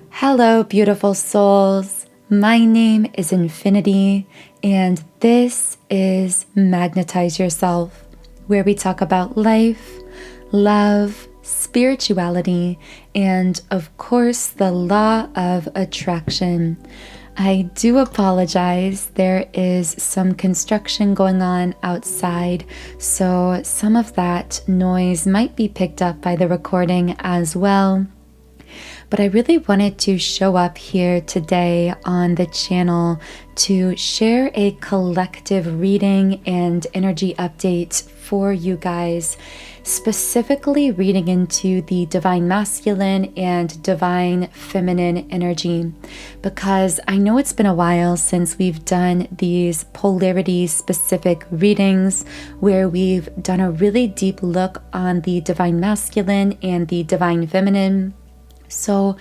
Hello, beautiful souls. My name is Infinity, and this is Magnetize Yourself, where we talk about life, love, spirituality, and of course, the law of attraction. I do apologize. There is some construction going on outside, so some of that noise might be picked up by the recording as well. But I really wanted to show up here today on the channel to share a collective reading and energy update for you guys, specifically reading into the divine masculine and divine feminine energy, because I know it's been a while since we've done these polarity specific readings where we've done a really deep look on the divine masculine and the divine feminine. So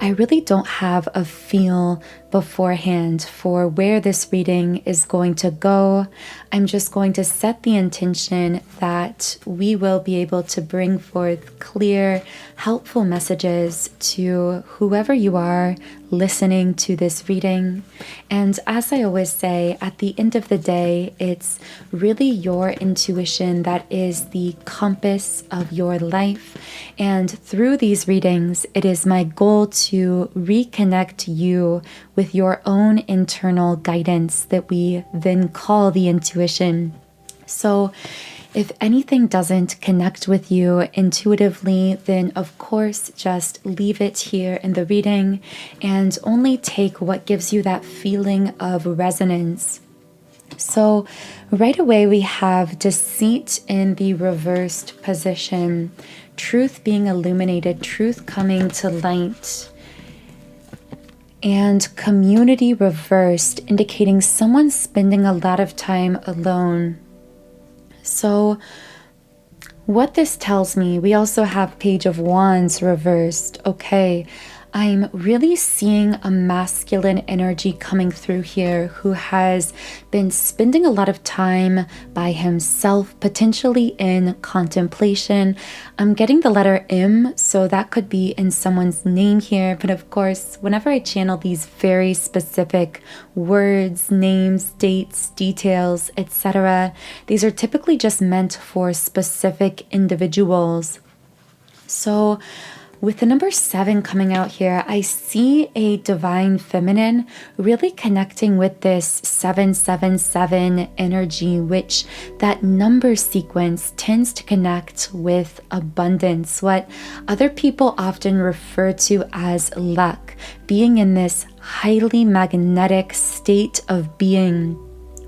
I really don't have a feel beforehand for where this reading is going to go. I'm just going to set the intention that we will be able to bring forth clear, helpful messages to whoever you are listening to this reading. And as I always say, at the end of the day, it's really your intuition that is the compass of your life. And through these readings, it is my goal to reconnect you with your own internal guidance that we then call the intuition. So if anything doesn't connect with you intuitively, then of course just leave it here in the reading and only take what gives you that feeling of resonance. So right away we have deceit in the reversed position, truth being illuminated, truth coming to light, and community reversed, indicating someone spending a lot of time alone. So what this tells me, we also have Page of Wands reversed. Okay, I'm really seeing a masculine energy coming through here who has been spending a lot of time by himself, potentially in contemplation. I'm getting the letter M, so that could be in someone's name here. But of course, whenever I channel these very specific words, names, dates, details, etc., these are typically just meant for specific individuals. So with the number 7 coming out here, I see a divine feminine really connecting with this 777 energy, which that number sequence tends to connect with abundance, what other people often refer to as luck, being in this highly magnetic state of being,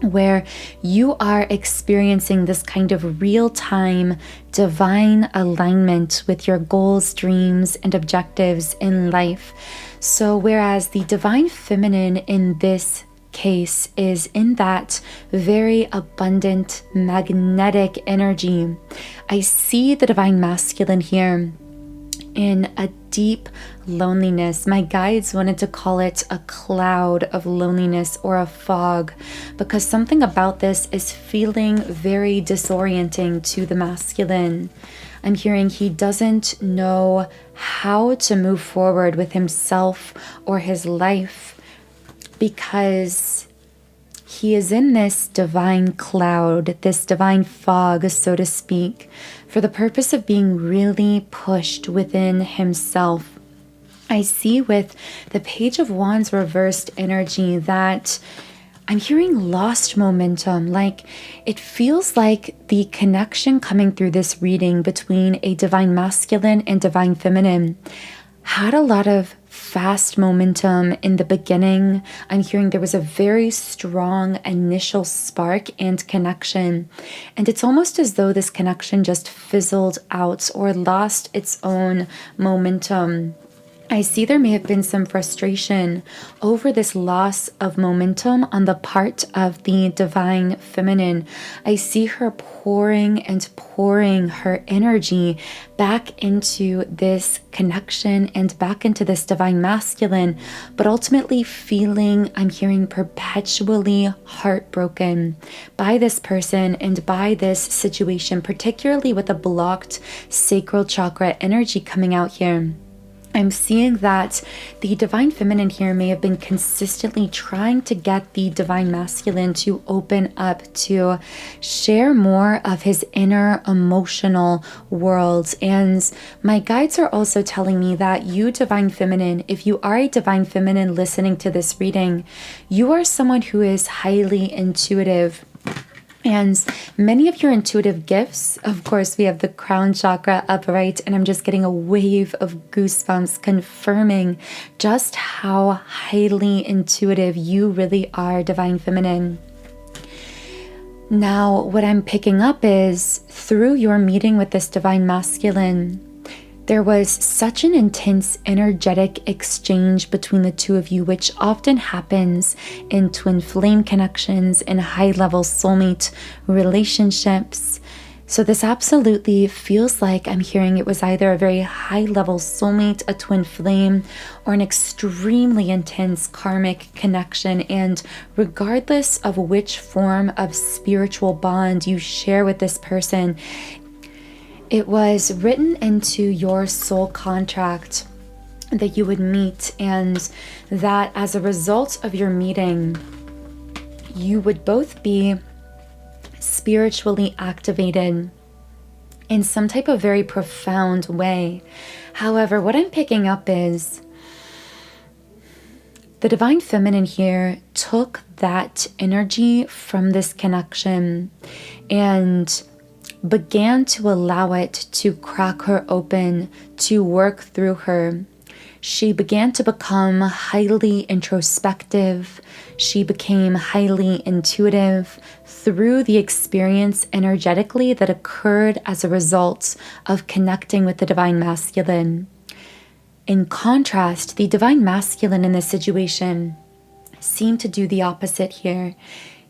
where you are experiencing this kind of real-time divine alignment with your goals, dreams, and objectives in life. So whereas the divine feminine in this case is in that very abundant magnetic energy, I see the divine masculine here in a deep loneliness. My guides wanted to call it a cloud of loneliness or a fog, because something about this is feeling very disorienting to the masculine. I'm hearing he doesn't know how to move forward with himself or his life because he is in this divine cloud, this divine fog, so to speak, for the purpose of being really pushed within himself. I see with the Page of Wands reversed energy that I'm hearing lost momentum. Like it feels like the connection coming through this reading between a divine masculine and divine feminine had a lot of fast momentum in the beginning. I'm hearing there was a very strong initial spark and connection. And it's almost as though this connection just fizzled out or lost its own momentum. I see there may have been some frustration over this loss of momentum on the part of the divine feminine. I see her pouring and pouring her energy back into this connection and back into this divine masculine, but ultimately feeling, I'm hearing, perpetually heartbroken by this person and by this situation, particularly with a blocked sacral chakra energy coming out here. I'm seeing that the divine feminine here may have been consistently trying to get the divine masculine to open up, to share more of his inner emotional world. And my guides are also telling me that you, divine feminine, if you are a divine feminine listening to this reading, you are someone who is highly intuitive. And many of your intuitive gifts, of course, we have the crown chakra upright, and I'm just getting a wave of goosebumps confirming just how highly intuitive you really are, divine feminine. Now, what I'm picking up is through your meeting with this divine masculine, there was such an intense energetic exchange between the two of you, which often happens in twin flame connections and high-level soulmate relationships. So this absolutely feels like I'm hearing it was either a very high-level soulmate, a twin flame, or an extremely intense karmic connection. And regardless of which form of spiritual bond you share with this person, it was written into your soul contract that you would meet, and that as a result of your meeting, you would both be spiritually activated in some type of very profound way. However, what I'm picking up is the divine feminine here took that energy from this connection and began to allow it to crack her open, to work through her. She began to become highly introspective. She became highly intuitive through the experience energetically that occurred as a result of connecting with the divine masculine. In contrast, the divine masculine in this situation seemed to do the opposite here.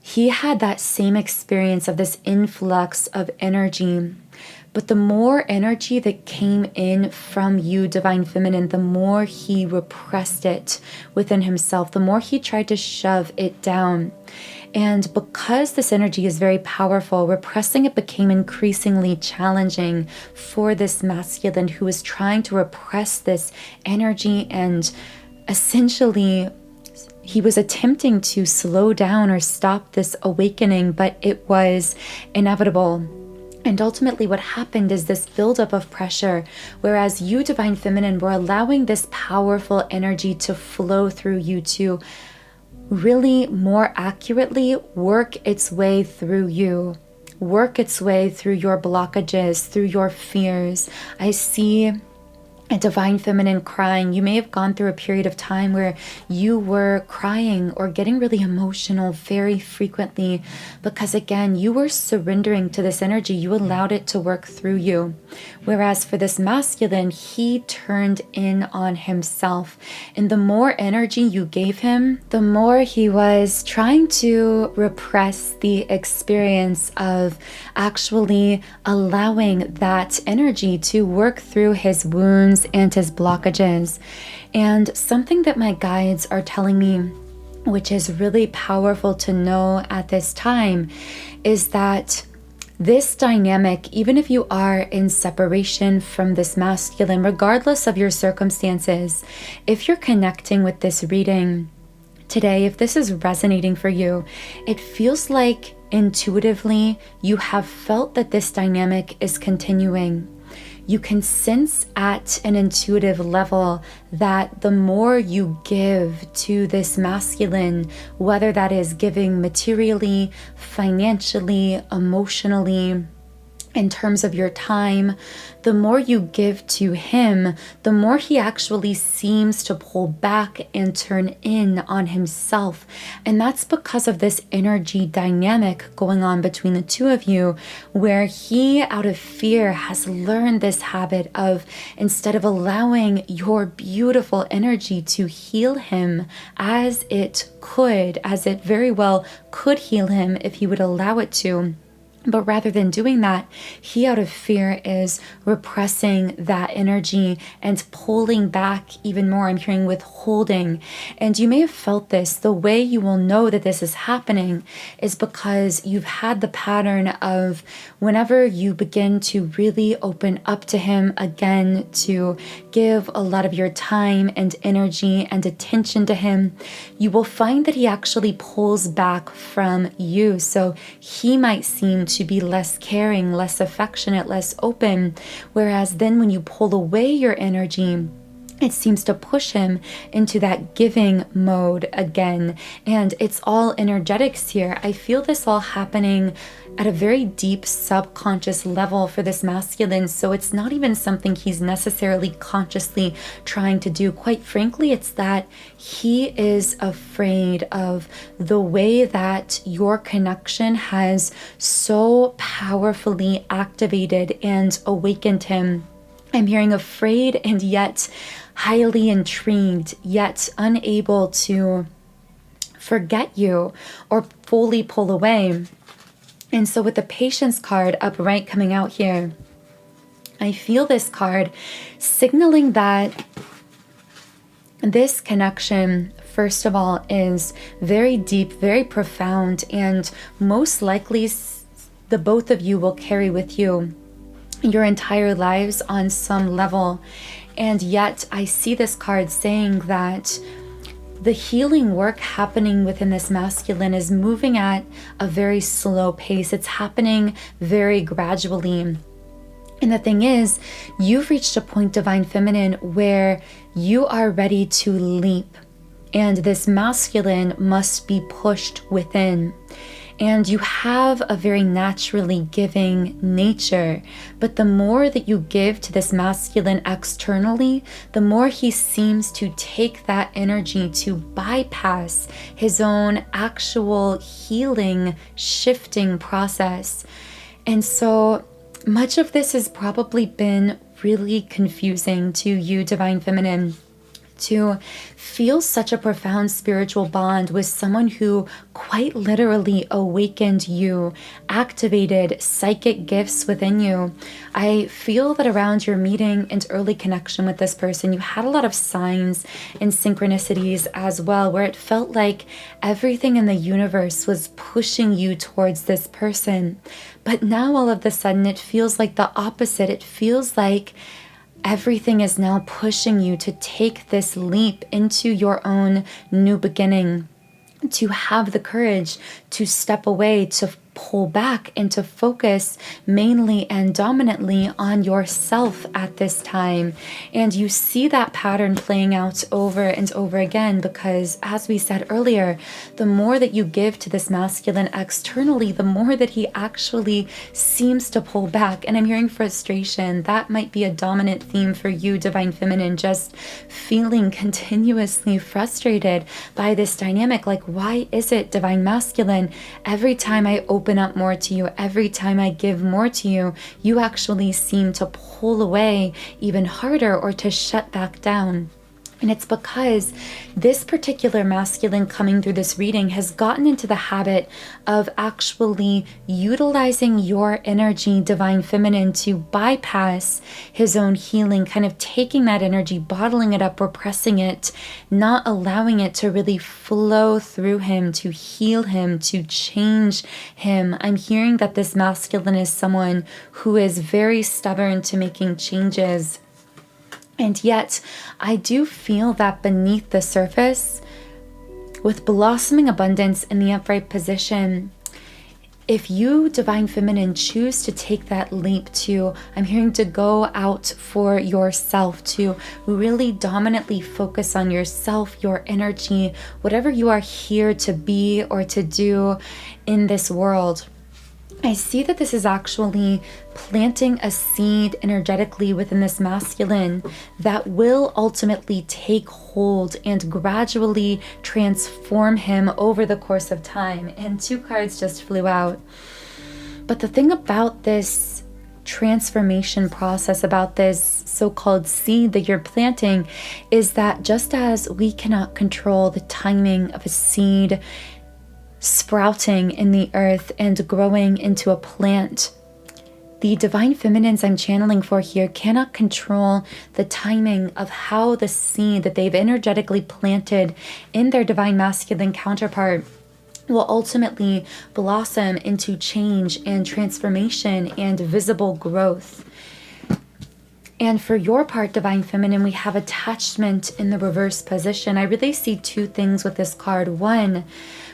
He had that same experience of this influx of energy, but the more energy that came in from you, divine feminine, the more he repressed it within himself, the more he tried to shove it down. And because this energy is very powerful, repressing it became increasingly challenging for this masculine who was trying to repress this energy, and essentially he was attempting to slow down or stop this awakening, but it was inevitable. And ultimately what happened is this buildup of pressure, whereas you, divine feminine, were allowing this powerful energy to flow through you, to really more accurately work its way through you, work its way through your blockages, through your fears. I see a divine feminine crying. You may have gone through a period of time where you were crying or getting really emotional very frequently because, again, you were surrendering to this energy. You allowed it to work through you. Whereas for this masculine, he turned in on himself. And the more energy you gave him, the more he was trying to repress the experience of actually allowing that energy to work through his wounds and his blockages. And something that my guides are telling me, which is really powerful to know at this time, is that this dynamic, even if you are in separation from this masculine, regardless of your circumstances, if you're connecting with this reading today, if this is resonating for you, it feels like intuitively you have felt that this dynamic is continuing. You can sense at an intuitive level that the more you give to this masculine, whether that is giving materially, financially, emotionally, in terms of your time, the more you give to him, the more he actually seems to pull back and turn in on himself. And that's because of this energy dynamic going on between the two of you, where he, out of fear, has learned this habit of, instead of allowing your beautiful energy to heal him as it very well could heal him if he would allow it to, But rather than doing that, he out of fear is repressing that energy and pulling back even more. I'm hearing withholding. And you may have felt this. The way you will know that this is happening is because you've had the pattern of whenever you begin to really open up to him again, to give a lot of your time and energy and attention to him, you will find that he actually pulls back from you. So he might seem to be less caring, less affectionate, less open. Whereas then when you pull away your energy, it seems to push him into that giving mode again. And it's all energetics here. I feel this all happening at a very deep subconscious level for this masculine. So it's not even something he's necessarily consciously trying to do. Quite frankly, it's that he is afraid of the way that your connection has so powerfully activated and awakened him. I'm hearing afraid and yet highly intrigued, yet unable to forget you or fully pull away. And so with the patience card upright coming out here, I feel this card signaling that this connection, first of all, is very deep, very profound, and most likely the both of you will carry with you your entire lives on some level. And yet I see this card saying that the healing work happening within this masculine is moving at a very slow pace. It's happening very gradually. And the thing is, you've reached a point, Divine Feminine, where you are ready to leap. And this masculine must be pushed within. And you have a very naturally giving nature. But the more that you give to this masculine externally, the more he seems to take that energy to bypass his own actual healing, shifting process. And so much of this has probably been really confusing to you, Divine Feminine, to feel such a profound spiritual bond with someone who quite literally awakened you, activated psychic gifts within you. I feel that around your meeting and early connection with this person, you had a lot of signs and synchronicities as well, where it felt like everything in the universe was pushing you towards this person. But now all of a sudden it feels like the opposite. It feels like everything is now pushing you to take this leap into your own new beginning, to have the courage to step away, to pull back, and to focus mainly and dominantly on yourself at this time. And you see that pattern playing out over and over again because, as we said earlier, the more that you give to this masculine externally, the more that he actually seems to pull back. And I'm hearing frustration. That might be a dominant theme for you, Divine Feminine, just feeling continuously frustrated by this dynamic. Like, why is it, Divine Masculine, every time I open up more to you, every time I give more to you, you actually seem to pull away even harder or to shut back down? And it's because this particular masculine coming through this reading has gotten into the habit of actually utilizing your energy, Divine Feminine, to bypass his own healing, kind of taking that energy, bottling it up, repressing it, not allowing it to really flow through him, to heal him, to change him. I'm hearing that this masculine is someone who is very stubborn to making changes. And yet, I do feel that beneath the surface, with blossoming abundance in the upright position, if you, Divine Feminine, choose to take that leap to, I'm hearing, to go out for yourself, to really dominantly focus on yourself, your energy, whatever you are here to be or to do in this world, I see that this is actually planting a seed energetically within this masculine that will ultimately take hold and gradually transform him over the course of time. And 2 cards just flew out. But the thing about this transformation process, about this so-called seed that you're planting, is that just as we cannot control the timing of a seed sprouting in the earth and growing into a plant. The divine feminines I'm channeling for here cannot control the timing of how the seed that they've energetically planted in their divine masculine counterpart will ultimately blossom into change and transformation and visible growth. And for your part, divine feminine, we have attachment in the reverse position. I really see two things with this card. One,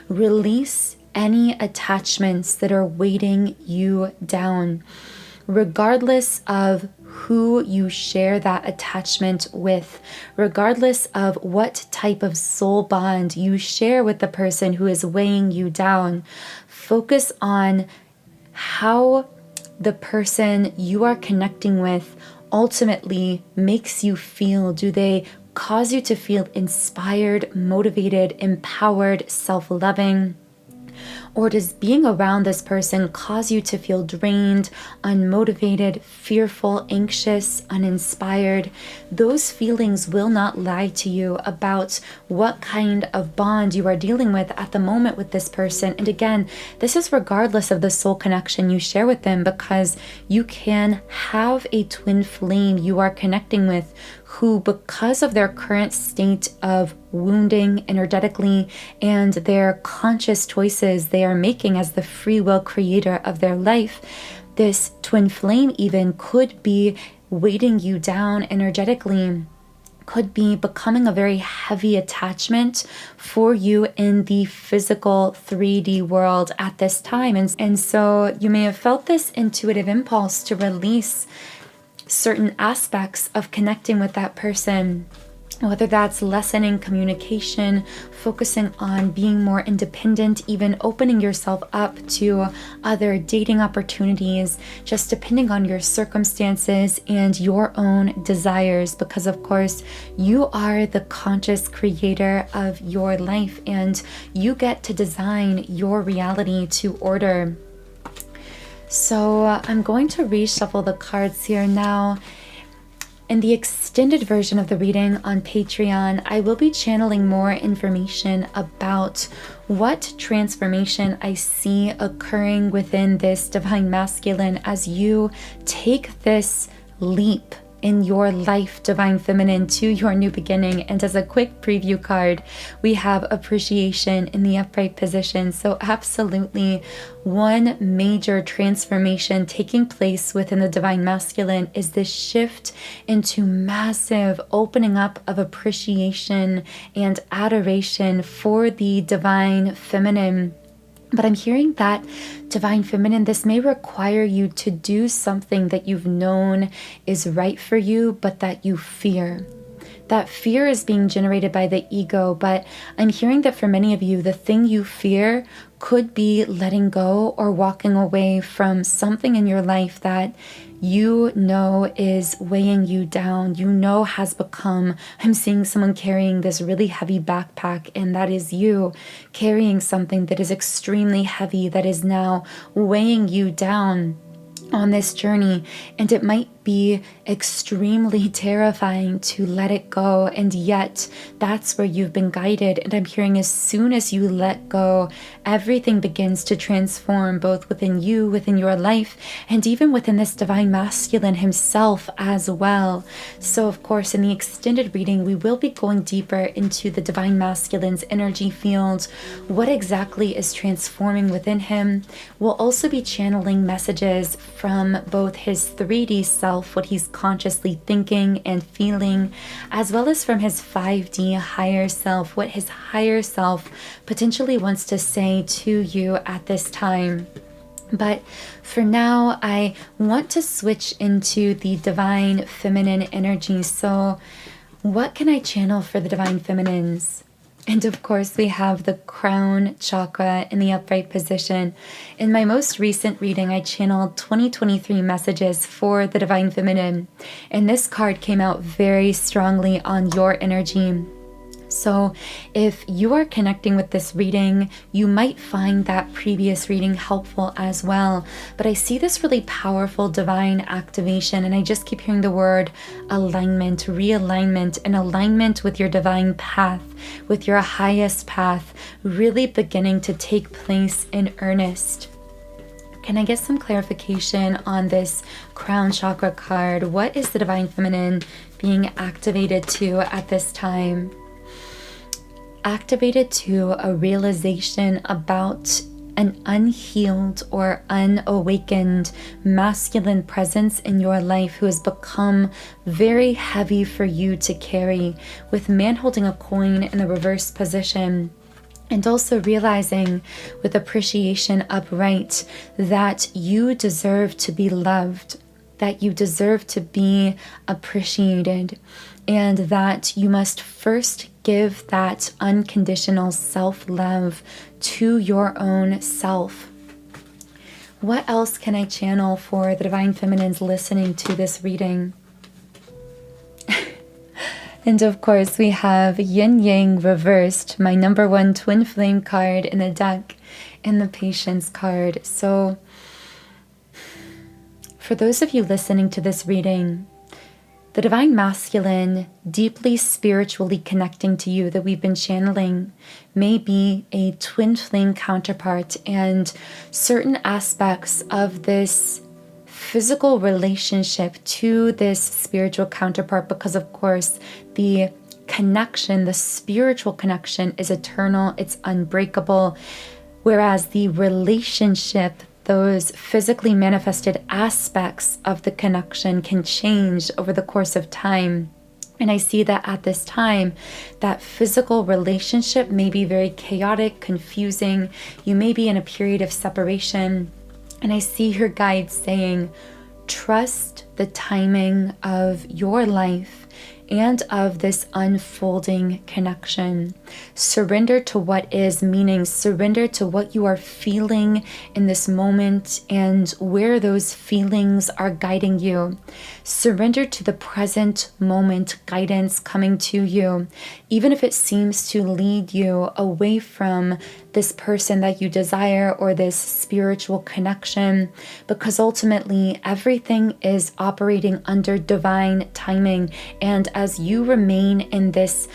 release any attachments that are weighting you down, regardless of who you share that attachment with, regardless of what type of soul bond you share with the person who is weighing you down. Focus on how the person you are connecting with ultimately makes you feel. Do they cause you to feel inspired, motivated, empowered, self-loving? Or does being around this person cause you to feel drained, unmotivated, fearful, anxious, uninspired? Those feelings will not lie to you about what kind of bond you are dealing with at the moment with this person. And again, this is regardless of the soul connection you share with them, because you can have a twin flame you are connecting with who, because of their current state of wounding energetically and their conscious choices they are making as the free will creator of their life, this twin flame even could be weighting you down energetically, could be becoming a very heavy attachment for you in the physical 3D world at this time. And so you may have felt this intuitive impulse to release certain aspects of connecting with that person, whether that's lessening communication, focusing on being more independent, even opening yourself up to other dating opportunities, just depending on your circumstances and your own desires, because of course you are the conscious creator of your life and you get to design your reality to order. So I'm going to reshuffle the cards here now. In the extended version of the reading on Patreon, I will be channeling more information about what transformation I see occurring within this divine masculine as you take this leap in your life, divine feminine, to your new beginning. And as a quick preview card, we have appreciation in the upright position. So absolutely one major transformation taking place within the divine masculine is this shift into massive opening up of appreciation and adoration for the divine feminine. But I'm hearing that, divine feminine, this may require you to do something that you've known is right for you, but that you fear. That fear is being generated by the ego, but I'm hearing that for many of you, the thing you fear could be letting go or walking away from something in your life that you know is weighing you down, you know has become, I'm seeing someone carrying this really heavy backpack, and that is you carrying something that is extremely heavy, that is now weighing you down on this journey, and it might be extremely terrifying to let it go, and yet that's where you've been guided. And I'm hearing as soon as you let go, everything begins to transform, both within you, within your life, and even within this divine masculine himself as well. So of course, in the extended reading, we will be going deeper into the divine masculine's energy field, what exactly is transforming within him. We'll also be channeling messages from both his 3D self, what he's consciously thinking and feeling, as well as from his 5D higher self, what his higher self potentially wants to say to you at this time. But for now, I want to switch into the divine feminine energy. So what can I channel for the divine feminines? And of course, we have the crown chakra in the upright position. In my most recent reading, I channeled 2023 messages for the divine feminine, and this card came out very strongly on your energy. So if you are connecting with this reading, you might find that previous reading helpful as well. But I see this really powerful divine activation, and I just keep hearing the word alignment, realignment, and alignment with your divine path, with your highest path, really beginning to take place in earnest. Can I get some clarification on this crown chakra card? What is the divine feminine being activated to at this time? Activated to a realization about an unhealed or unawakened masculine presence in your life who has become very heavy for you to carry, with man holding a coin in the reverse position. And also realizing with appreciation upright that you deserve to be loved, that you deserve to be appreciated, and that you must first give that unconditional self-love to your own self. What else can I channel for the divine feminines listening to this reading? And of course, we have Yin Yang reversed, my number one twin flame card in the deck, and the Patience card. So for those of you listening to this reading, the divine masculine, deeply spiritually connecting to you that we've been channeling may be a twin flame counterpart, and certain aspects of this physical relationship to this spiritual counterpart, because of course the connection, the spiritual connection, is eternal, it's unbreakable, whereas the relationship, those physically manifested aspects of the connection, can change over the course of time. And I see that at this time, that physical relationship may be very chaotic, confusing. You may be in a period of separation. And I see your guide saying, trust the timing of your life and of this unfolding connection. Surrender to what is, meaning surrender to what you are feeling in this moment and where those feelings are guiding you. Surrender to the present moment guidance coming to you, even if it seems to lead you away from this person that you desire or this spiritual connection, because ultimately everything is operating under divine timing. And as you remain in this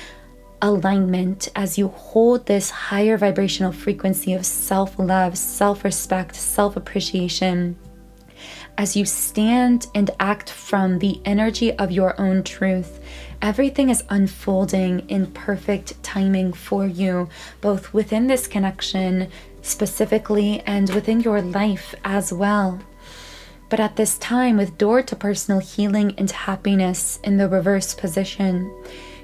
alignment, as you hold this higher vibrational frequency of self-love, self-respect, self-appreciation, as you stand and act from the energy of your own truth, everything is unfolding in perfect timing for you, both within this connection specifically and within your life as well. But at this time, with door to personal healing and happiness in the reverse position,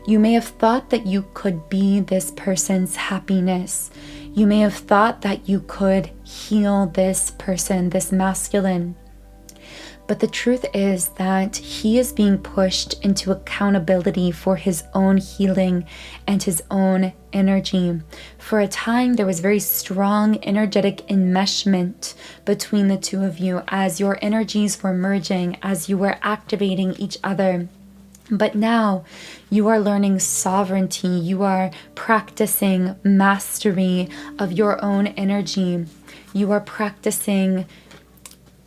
you may have thought that you could be this person's happiness. You may have thought that you could heal this person, this masculine. But the truth is that he is being pushed into accountability for his own healing and his own energy. For a time, there was very strong energetic enmeshment between the two of you as your energies were merging, as you were activating each other. But now you are learning sovereignty. You are practicing mastery of your own energy. You are practicing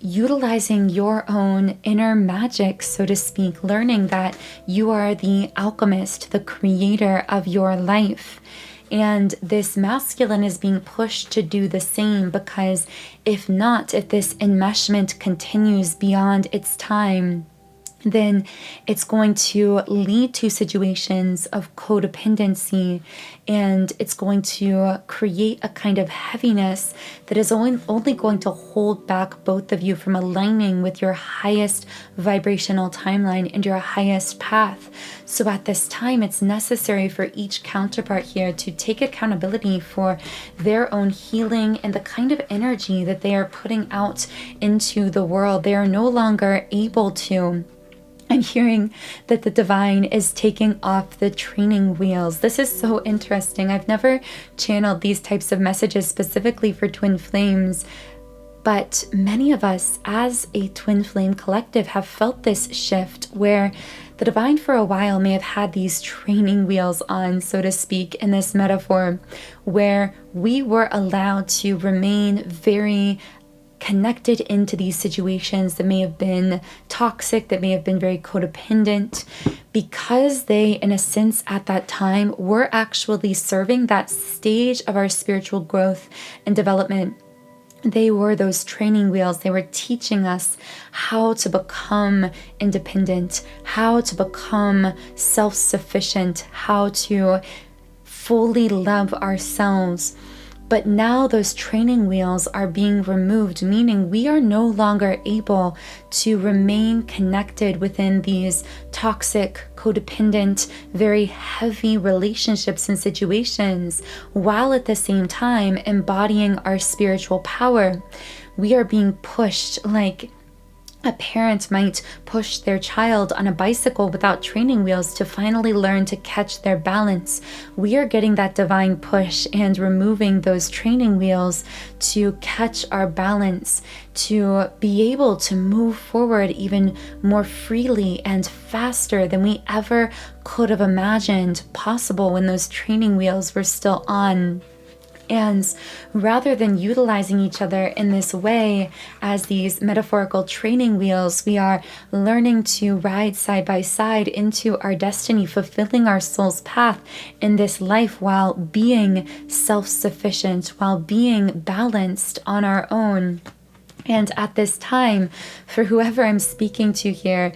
utilizing your own inner magic, so to speak, learning that you are the alchemist, the creator of your life. And this masculine is being pushed to do the same, because if this enmeshment continues beyond its time, then it's going to lead to situations of codependency, and it's going to create a kind of heaviness that is only going to hold back both of you from aligning with your highest vibrational timeline and your highest path. So at this time, it's necessary for each counterpart here to take accountability for their own healing and the kind of energy that they are putting out into the world. They are no longer able to. I'm hearing that the divine is taking off the training wheels. This is so interesting. I've never channeled these types of messages specifically for twin flames, but many of us as a twin flame collective have felt this shift where The divine for a while may have had these training wheels on, so to speak, in this metaphor, where we were allowed to remain very connected into these situations that may have been toxic, that may have been very codependent, because they, in a sense, at that time, were actually serving that stage of our spiritual growth and development. They were those training wheels. They were teaching us how to become independent, how to become self-sufficient, how to fully love ourselves. But now those training wheels are being removed, meaning we are no longer able to remain connected within these toxic, codependent, very heavy relationships and situations, while at the same time embodying our spiritual power. We are being pushed like a parent might push their child on a bicycle without training wheels to finally learn to catch their balance. We are getting that divine push and removing those training wheels to catch our balance, to be able to move forward even more freely and faster than we ever could have imagined possible when those training wheels were still on. And rather than utilizing each other in this way as these metaphorical training wheels, we are learning to ride side by side into our destiny, fulfilling our soul's path in this life while being self-sufficient, while being balanced on our own. And at this time, for whoever I'm speaking to here,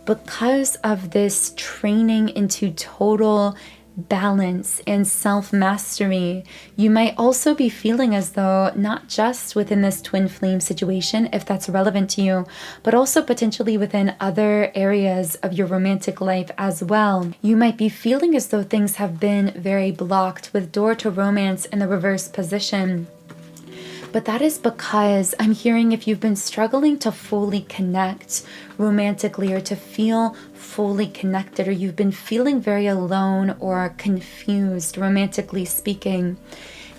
because of this training into total balance and self-mastery, you might also be feeling as though not just within this twin flame situation, if that's relevant to you, but also potentially within other areas of your romantic life as well. You might be feeling as though things have been very blocked with door to romance in the reverse position. But that is because I'm hearing if you've been struggling to fully connect romantically or to feel fully connected, or you've been feeling very alone or confused, romantically speaking,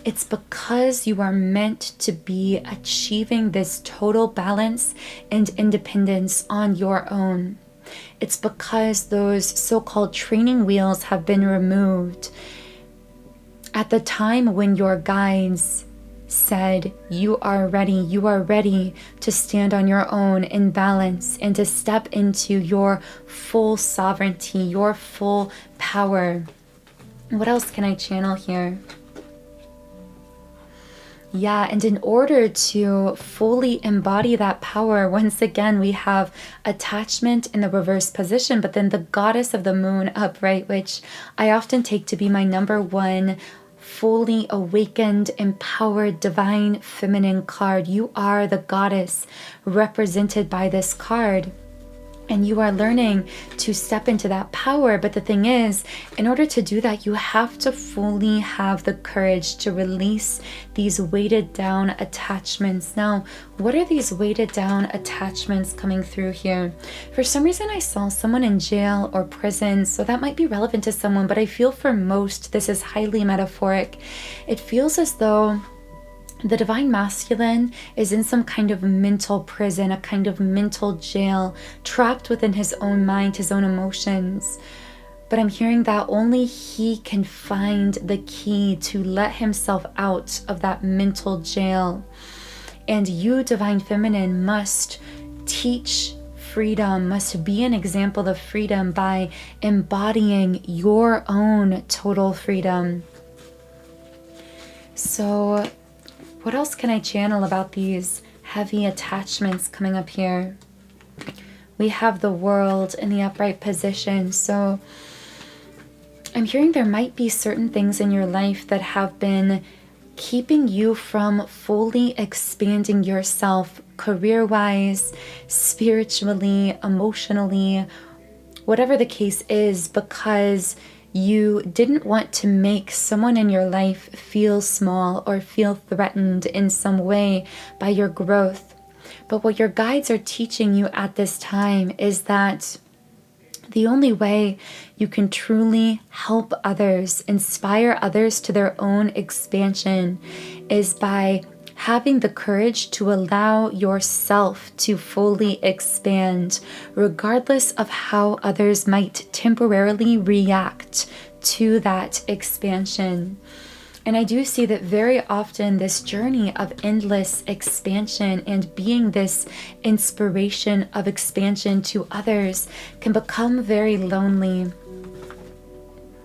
it's because you are meant to be achieving this total balance and independence on your own. It's because those so-called training wheels have been removed at the time when your guides said you are ready to stand on your own in balance and to step into your full sovereignty, your full power. What else can I channel here? Yeah, and in order to fully embody that power, once again, we have attachment in the reverse position, but then the goddess of the moon upright, which I often take to be my number one fully awakened, empowered, divine feminine card. You are the goddess represented by this card. And you are learning to step into that power. But the thing is, in order to do that, you have to fully have the courage to release these weighted down attachments. Now, what are these weighted down attachments coming through here? For some reason, I saw someone in jail or prison, so that might be relevant to someone, but I feel for most, this is highly metaphoric. It feels as though the divine masculine is in some kind of mental prison, a kind of mental jail, trapped within his own mind, his own emotions. But I'm hearing that only he can find the key to let himself out of that mental jail. And you, divine feminine, must teach freedom, must be an example of freedom by embodying your own total freedom. So what else can I channel about these heavy attachments coming up here? We have the world in the upright position. So I'm hearing there might be certain things in your life that have been keeping you from fully expanding yourself career-wise, spiritually, emotionally, whatever the case is, because you didn't want to make someone in your life feel small or feel threatened in some way by your growth. But what your guides are teaching you at this time is that the only way you can truly help others, inspire others to their own expansion, is by having the courage to allow yourself to fully expand, regardless of how others might temporarily react to that expansion. And I do see that very often this journey of endless expansion and being this inspiration of expansion to others can become very lonely.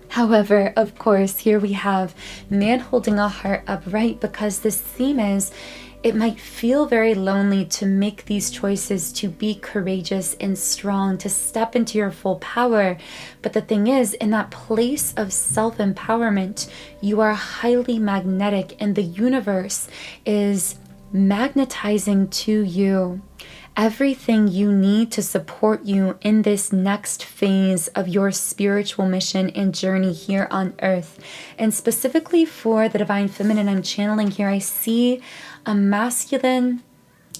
However, of course, here we have man holding a heart upright, because this theme is, it might feel very lonely to make these choices, to be courageous and strong, to step into your full power. But the thing is, in that place of self-empowerment, you are highly magnetic, and the universe is magnetizing to you everything you need to support you in this next phase of your spiritual mission and journey here on earth. And specifically for the Divine Feminine I'm channeling here, I see a masculine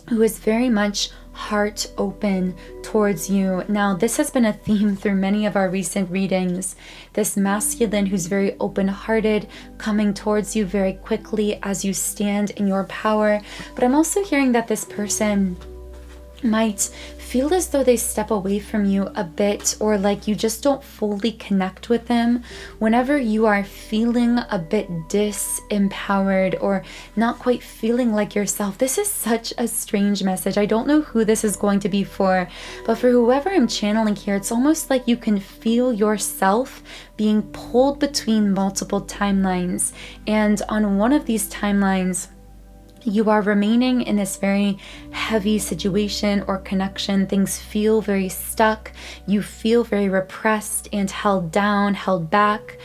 who is very much heart open towards you. Now, this has been a theme through many of our recent readings. This masculine who's very open-hearted, coming towards you very quickly as you stand in your power. But I'm also hearing that this person might feel as though they step away from you a bit, or like you just don't fully connect with them whenever you are feeling a bit disempowered or not quite feeling like yourself. This is such a strange message. I don't know who this is going to be for, but for whoever I'm channeling here, it's almost like you can feel yourself being pulled between multiple timelines. And on one of these timelines, you are remaining in this very heavy situation or connection. Things feel very stuck. You feel very repressed and held down, held back.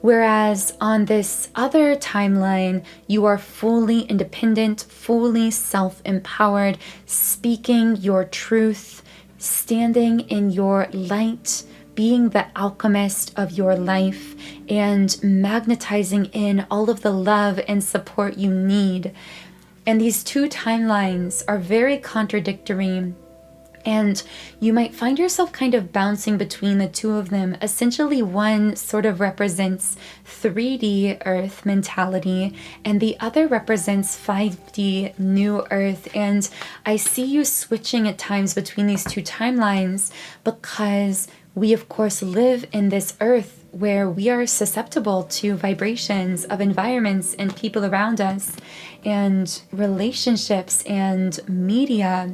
Whereas on this other timeline, you are fully independent, fully self-empowered, speaking your truth, standing in your light, being the alchemist of your life, and magnetizing in all of the love and support you need. And these two timelines are very contradictory, and you might find yourself kind of bouncing between the two of them. Essentially, one sort of represents 3D Earth mentality, and the other represents 5D New Earth. And I see you switching at times between these two timelines, because we, of course, live in this earth where we are susceptible to vibrations of environments and people around us and relationships and media.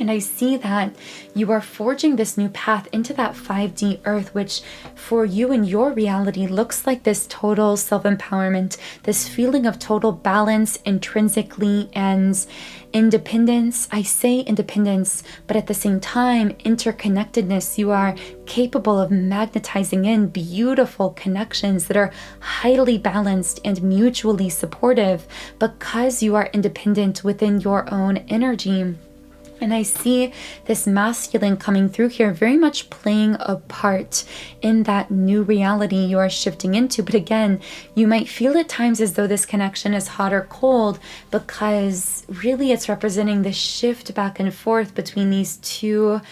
And I see that you are forging this new path into that 5D earth, which for you in your reality looks like this total self-empowerment, this feeling of total balance intrinsically and independence. I say independence, but at the same time, interconnectedness. You are capable of magnetizing in beautiful connections that are highly balanced and mutually supportive, because you are independent within your own energy. And I see this masculine coming through here very much playing a part in that new reality you are shifting into. But again, you might feel at times as though this connection is hot or cold, because really it's representing the shift back and forth between these two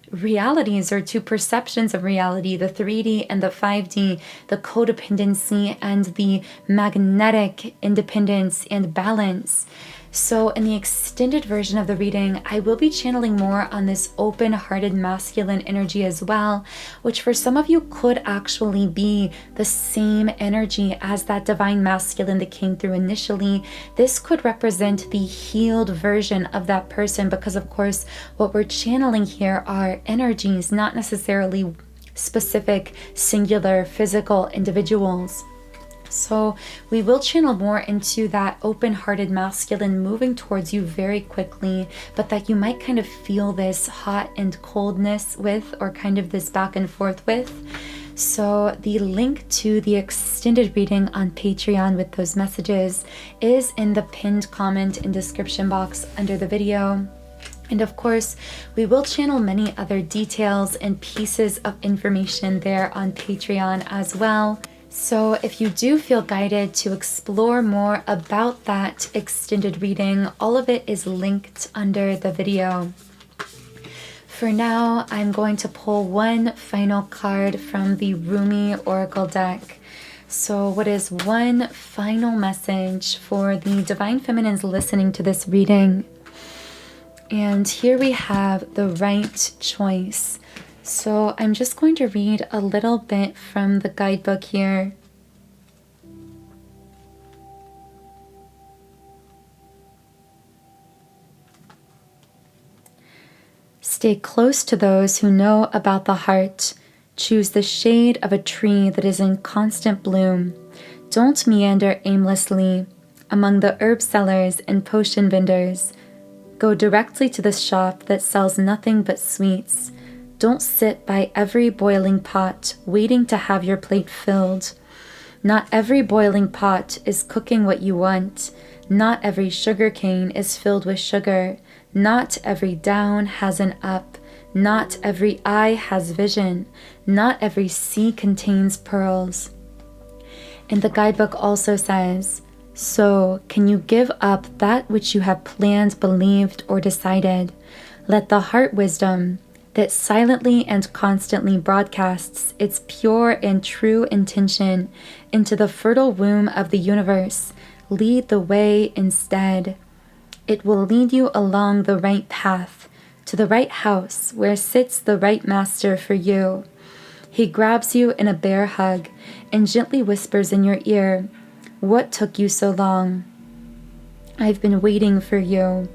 realities or two perceptions of reality, the 3D and the 5D, the codependency and the magnetic independence and balance. So in the extended version of the reading, I will be channeling more on this open-hearted masculine energy as well, which for some of you could actually be the same energy as that divine masculine that came through initially. This could represent the healed version of that person, because of course what we're channeling here are energies, not necessarily specific, singular, physical individuals. So we will channel more into that open-hearted masculine moving towards you very quickly, but that you might kind of feel this hot and coldness with, or kind of this back and forth with. So the link to the extended reading on Patreon with those messages is in the pinned comment and description box under the video. And of course, we will channel many other details and pieces of information there on Patreon as well. So if you do feel guided to explore more about that extended reading, all of it is linked under the video. For now, I'm going to pull one final card from the Rumi Oracle deck. So what is one final message for the Divine Feminines listening to this reading? And here we have the right choice. So I'm just going to read a little bit from the guidebook here. Stay close to those who know about the heart. Choose the shade of a tree that is in constant bloom. Don't meander aimlessly among the herb sellers and potion vendors. Go directly to the shop that sells nothing but sweets. Don't sit by every boiling pot waiting to have your plate filled. Not every boiling pot is cooking what you want. Not every sugar cane is filled with sugar. Not every down has an up. Not every eye has vision. Not every sea contains pearls. And the guidebook also says, so can you give up that which you have planned, believed, or decided? Let the heart wisdom that silently and constantly broadcasts its pure and true intention into the fertile womb of the universe lead the way instead. It will lead you along the right path, to the right house where sits the right master for you. He grabs you in a bear hug and gently whispers in your ear, "What took you so long? I've been waiting for you."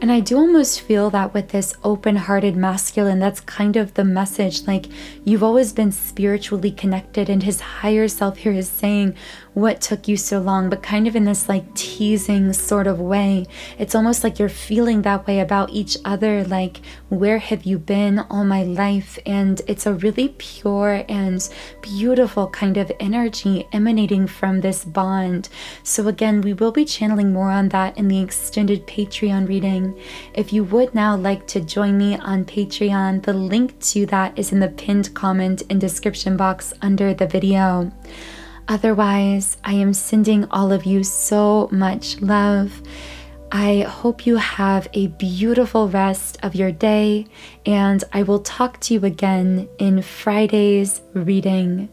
And I do almost feel that with this open-hearted masculine, that's kind of the message. Like, you've always been spiritually connected, and his higher self here is saying, what took you so long? But kind of in this like teasing sort of way. It's almost like you're feeling that way about each other. Like, where have you been all my life? And it's a really pure and beautiful kind of energy emanating from this bond. So again, we will be channeling more on that in the extended Patreon reading. If you would now like to join me on Patreon, the link to that is in the pinned comment and description box under the video. Otherwise, I am sending all of you so much love. I hope you have a beautiful rest of your day, and I will talk to you again in Friday's reading.